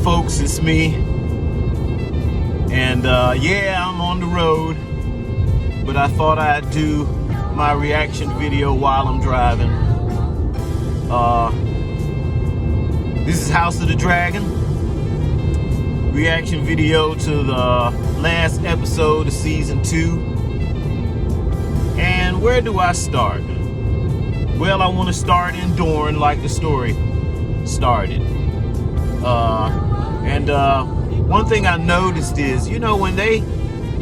folks, it's me. And yeah, I'm on the road, but I thought I'd do my reaction video while I'm driving. This is House of the Dragon. Reaction video to the last episode of season 2. And where do I start? Well, I want to start in Dorne like the story started. One thing I noticed is, you know, when they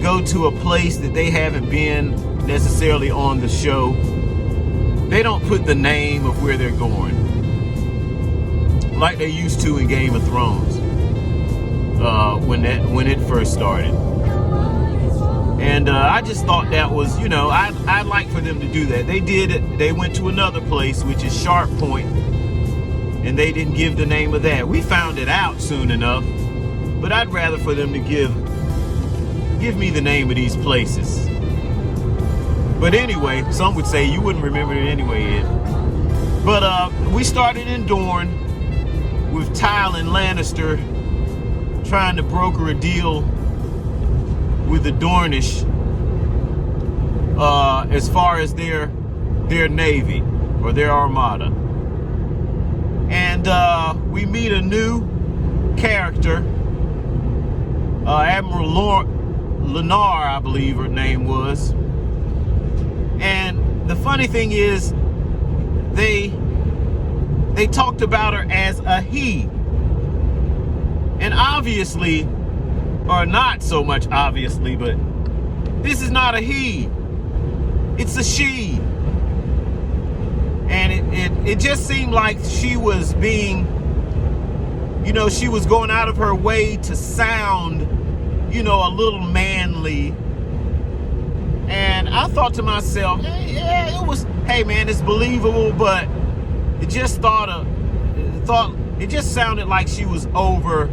go to a place that they haven't been necessarily on the show, they don't put the name of where they're going like they used to in Game of Thrones when it first started. And I just thought that was, you know, I'd like for them to do that. They did it. They went to another place, which is Sharp Point, and they didn't give the name of that. We found it out soon enough, but I'd rather for them to give me the name of these places. But anyway, some would say you wouldn't remember it anyway, Ed. But we started in Dorne with Tywin Lannister trying to broker a deal with the Dornish as far as their navy or their armada. And we meet a new character, Admiral Lennar, I believe her name was. And the funny thing is, they talked about her as a he. And obviously, or not so much obviously, but this is not a he. It's a she. And it just seemed like she was being, you know, she was going out of her way to sound, you know, a little manly. And I thought to myself, hey, yeah, it was, hey man, it's believable, but it just it just sounded like she was over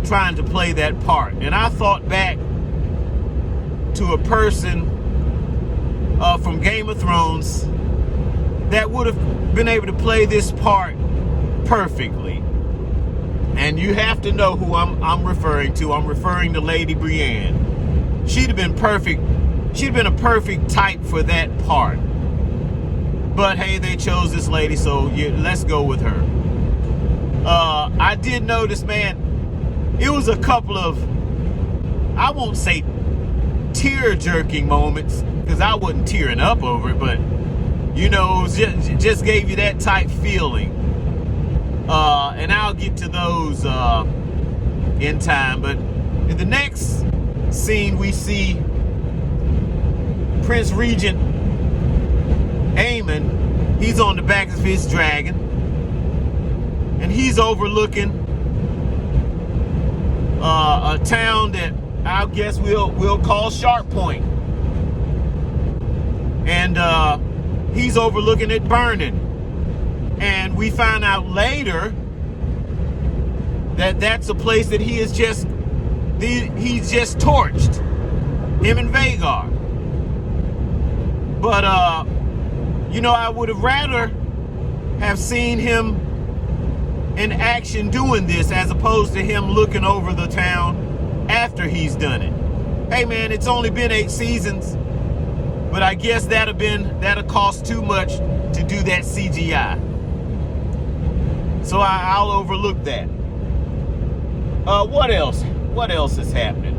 trying to play that part. And I thought back to a person from Game of Thrones that would have been able to play this part perfectly. And you have to know who I'm referring to. I'm referring to Lady Brienne. She'd have been perfect. She'd have been a perfect type for that part. But hey, they chose this lady, so yeah, let's go with her. I did notice, man, it was a couple of, I won't say tear-jerking moments, because I wasn't tearing up over it, but, you know, it just gave you that type feeling. And I'll get to those in time. But in the next scene, we see Prince Regent Aemon. He's on the back of his dragon, and he's overlooking a town that I guess we'll call Sharp Point. And he's overlooking it burning. And we find out later that that's a place that he's just torched, him and Vhagar. But you know, I would have rather have seen him in action doing this as opposed to him looking over the town after he's done it. Hey man, it's only been 8 seasons, but I guess that'll cost too much to do that CGI. So I'll overlook that. What else? What else is happening?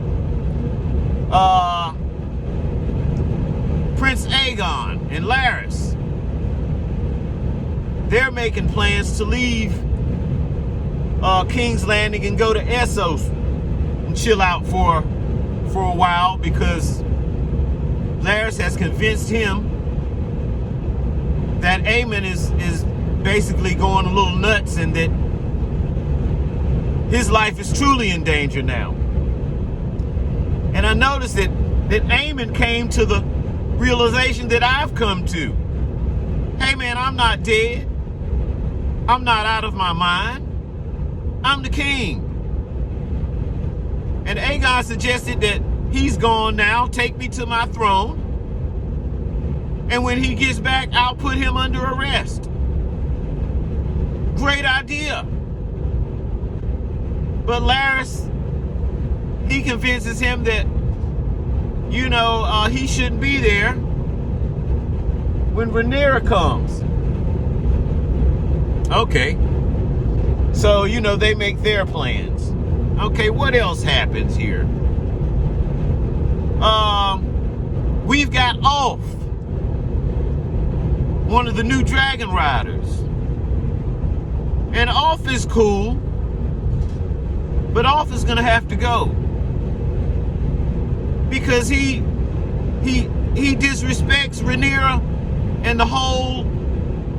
Prince Aegon and Larys, they're making plans to leave King's Landing and go to Essos and chill out for a while, because Larys has convinced him that Aemon is basically going a little nuts and that his life is truly in danger now. And I noticed that Aemon came to the realization that I've come to. Hey man, I'm not dead. I'm not out of my mind. I'm the king. And Aegon suggested that he's gone now, take me to my throne, and when he gets back, I'll put him under arrest. Great idea. But Laris, he convinces him that, you know, he shouldn't be there when Rhaenyra comes. Okay. So, you know, they make their plans. Okay, what else happens here? We've got Ulf, one of the new dragon riders. And Ulf is cool, but Ulf is gonna have to go. Because he disrespects Rhaenyra and the whole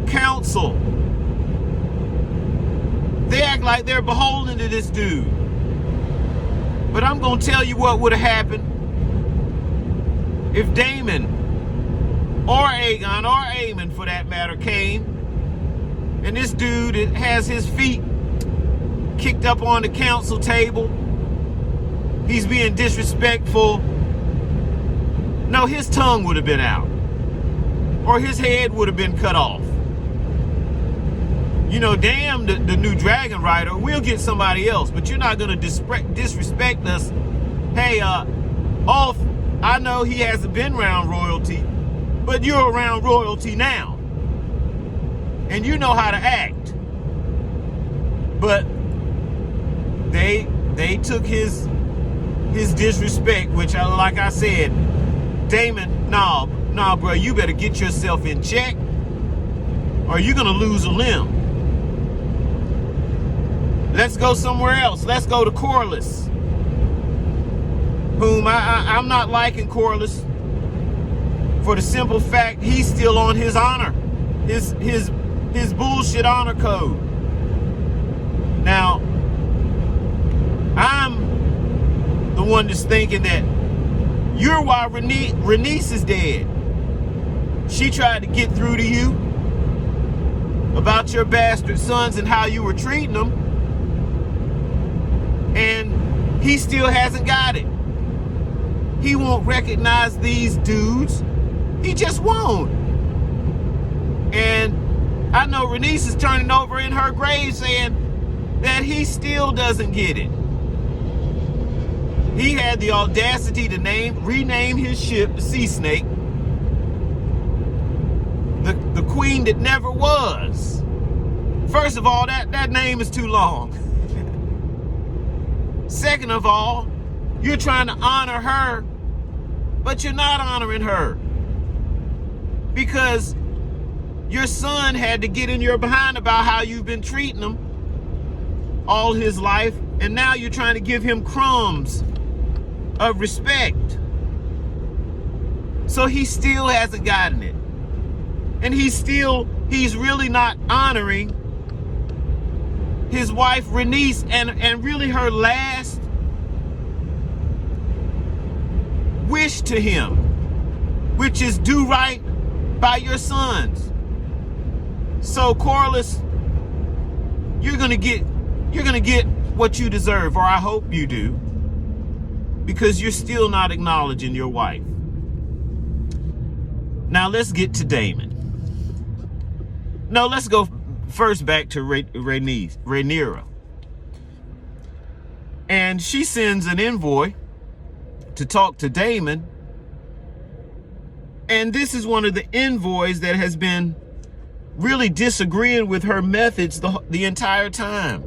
council. They act like they're beholden to this dude. But I'm gonna tell you what would have happened if Daemon or Aegon or Aemon for that matter came and this dude has his feet kicked up on the council table. He's being disrespectful. No, his tongue would have been out. Or his head would have been cut off. You know, damn the new dragon rider, we'll get somebody else, but you're not going to disrespect us. Hey, Ulf, I know he hasn't been around royalty, but you're around royalty now. And you know how to act. But they took his disrespect, which, like I said, Daemon, nah, bro, you better get yourself in check or you're going to lose a limb. Let's go somewhere else. Let's go to Corlys, whom I'm not liking Corlys for the simple fact he's still on his honor, his bullshit honor code. Now, I'm the one that's thinking that you're why Rhaenys is dead. She tried to get through to you about your bastard sons and how you were treating them. And he still hasn't got it. He won't recognize these dudes. He just won't. And I know Rhaenys is turning over in her grave saying that he still doesn't get it. He had the audacity to rename his ship the Sea Snake. The queen that never was. First of all, that name is too long. Second of all, you're trying to honor her, but you're not honoring her. Because your son had to get in your behind about how you've been treating him all his life, and now you're trying to give him crumbs of respect. So he still hasn't gotten it. And he's really not honoring his wife Rhaenys and really her last wish to him, which is do right by your sons. So Corlys, you're gonna get what you deserve, or I hope you do, because you're still not acknowledging your wife. Now let's get to Daemon. No, let's go first back to Rhaenyra. And she sends an envoy to talk to Daemon. And this is one of the envoys that has been really disagreeing with her methods the entire time.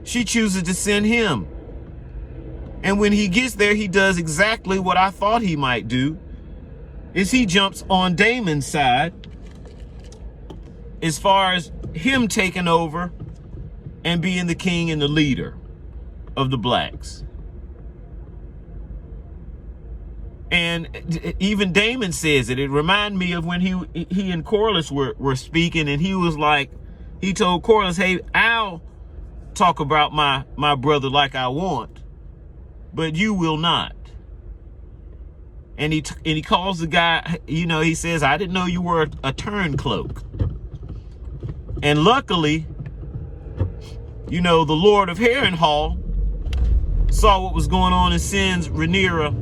She chooses to send him. And when he gets there, he does exactly what I thought he might do, is he jumps on Daemon's side as far as him taking over and being the king and the leader of the blacks. And even Daemon says it. It reminded me of when he and Corlys were speaking, and he was like, he told Corlys, hey, I'll talk about my brother like I want, but you will not. And he calls the guy, you know, he says, I didn't know you were a turncloak. And luckily, you know, the Lord of Harrenhal saw what was going on and sends Rhaenyra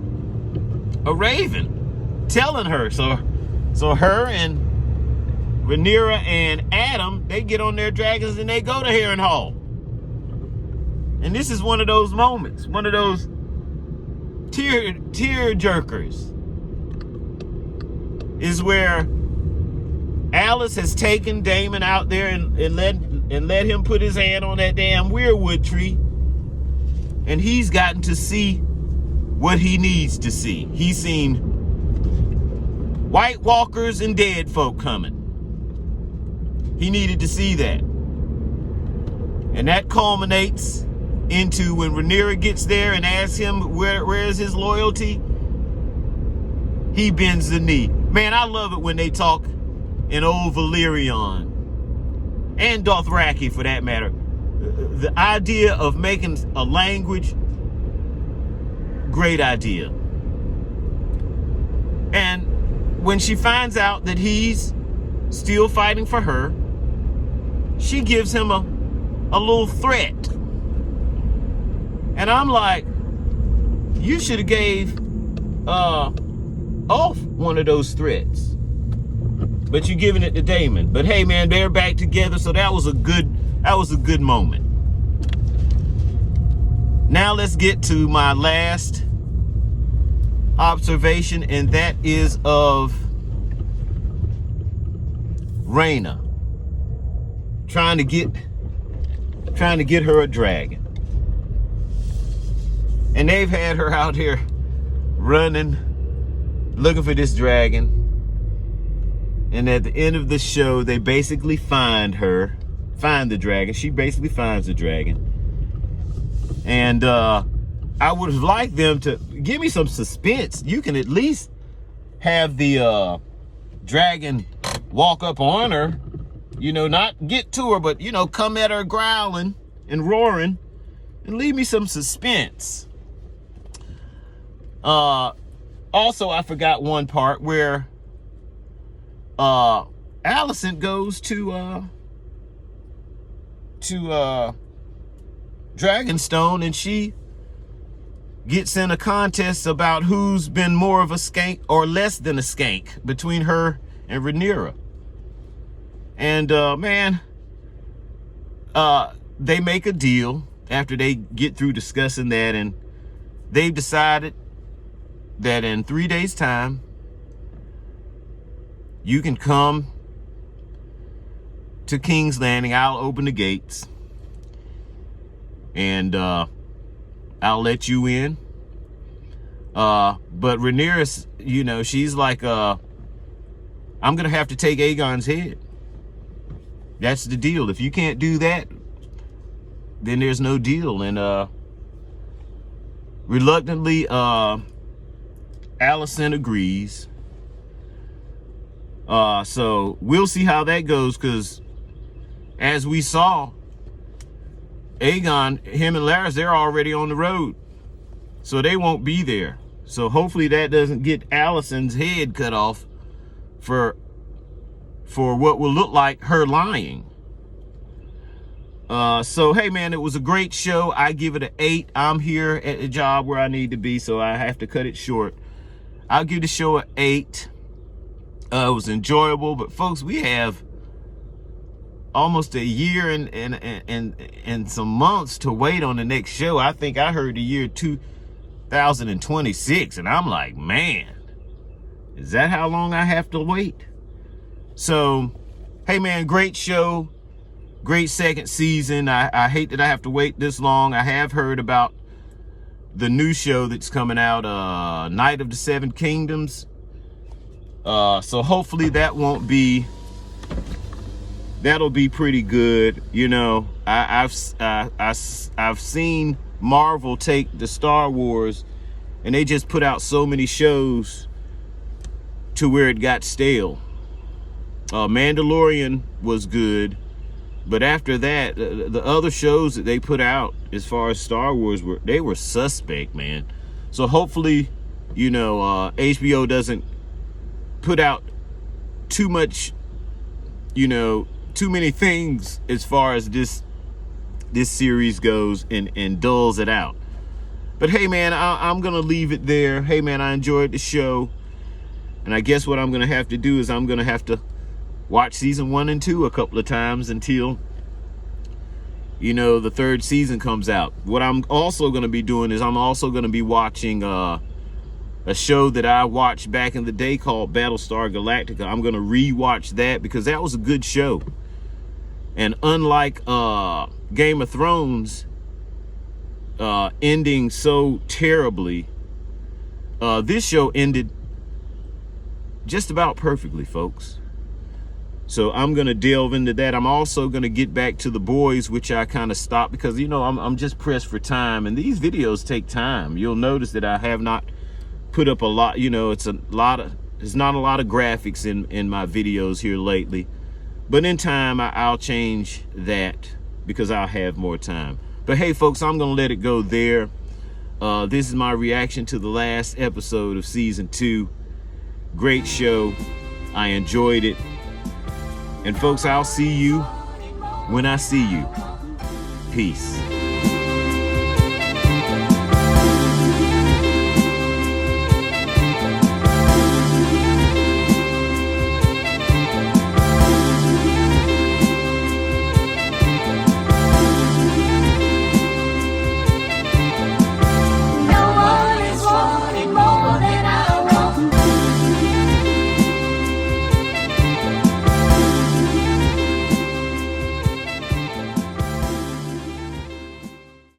a raven telling her. So her and Rhaenyra and Adam, they get on their dragons and they go to Harrenhal. And this is one of those moments, one of those tear jerkers, is where Alice has taken Damon out there and let him put his hand on that damn weirwood tree, and he's gotten to see what he needs to see. He's seen White Walkers and dead folk coming. He needed to see that. And that culminates into when Rhaenyra gets there and asks him where is his loyalty, he bends the knee. Man, I love it when they talk in old Valyrian, and Dothraki for that matter. The idea of making a language, great idea. And when she finds out that he's still fighting for her, she gives him a little threat. And I'm like, you should have gave off one of those threats. But you're giving it to Damon. But hey man, they're back together, so that was a good moment. Now let's get to my last observation, and that is of Rhaena trying to get her a dragon. And they've had her out here running, looking for this dragon. And at the end of the show, they basically find the dragon. She basically finds the dragon. And I would have liked them to give me some suspense. You can at least have the dragon walk up on her, not get to her, but, come at her growling and roaring and leave me some suspense. Also, I forgot one part where Alicent goes to Dragonstone, and she gets in a contest about who's been more of a skank or less than a skank between her and Rhaenyra. And they make a deal after they get through discussing that, and they've decided that in 3 days' time, you can come to King's Landing. I'll open the gates, and I'll let you in. But Rhaenyra, she's like, I'm gonna have to take Aegon's head. That's the deal. If you can't do that, then there's no deal. And reluctantly, Alicent agrees. So we'll see how that goes, because as we saw, Aegon, him and Larys, they're already on the road, so they won't be there. So hopefully that doesn't get Alicent's head cut off for what will look like her lying. So hey man, it was a great show. I give it an 8. I'm here at the job where I need to be, so I have to cut it short. I'll give the show an 8. It was enjoyable, but folks, we have almost a year and some months to wait on the next show. I think I heard the year 2026, and I'm like, man, is that how long I have to wait? So, hey man, great show, great second season. I hate that I have to wait this long. I have heard about the new show that's coming out, Night of the Seven Kingdoms. So hopefully that'll be pretty good. I've seen Marvel take the Star Wars, and they just put out so many shows to where it got stale. Mandalorian was good, but after that, the other shows that they put out as far as Star Wars were suspect, man. So hopefully, HBO doesn't put out too much, too many things as far as this series goes, and dulls it out. But hey man, I'm gonna leave it there. Hey man, I enjoyed the show, and I guess what I'm gonna have to do is I'm gonna have to watch season 1 and 2 a couple of times until you know, the third season comes out. What I'm also going to be doing is I'm also going to be watching a show that I watched back in the day called Battlestar Galactica. I'm going to rewatch that because that was a good show. And unlike Game of Thrones ending so terribly, this show ended just about perfectly, folks. So I'm going to delve into that. I'm also going to get back to The Boys, which I kind of stopped because, you know, I'm just pressed for time. And these videos take time. You'll notice that I have not put up a lot. You know, there's not a lot of graphics in my videos here lately. But in time, I'll change that because I'll have more time. But hey, folks, I'm going to let it go there. This is my reaction to the last episode of season 2. Great show. I enjoyed it. And folks, I'll see you when I see you. Peace.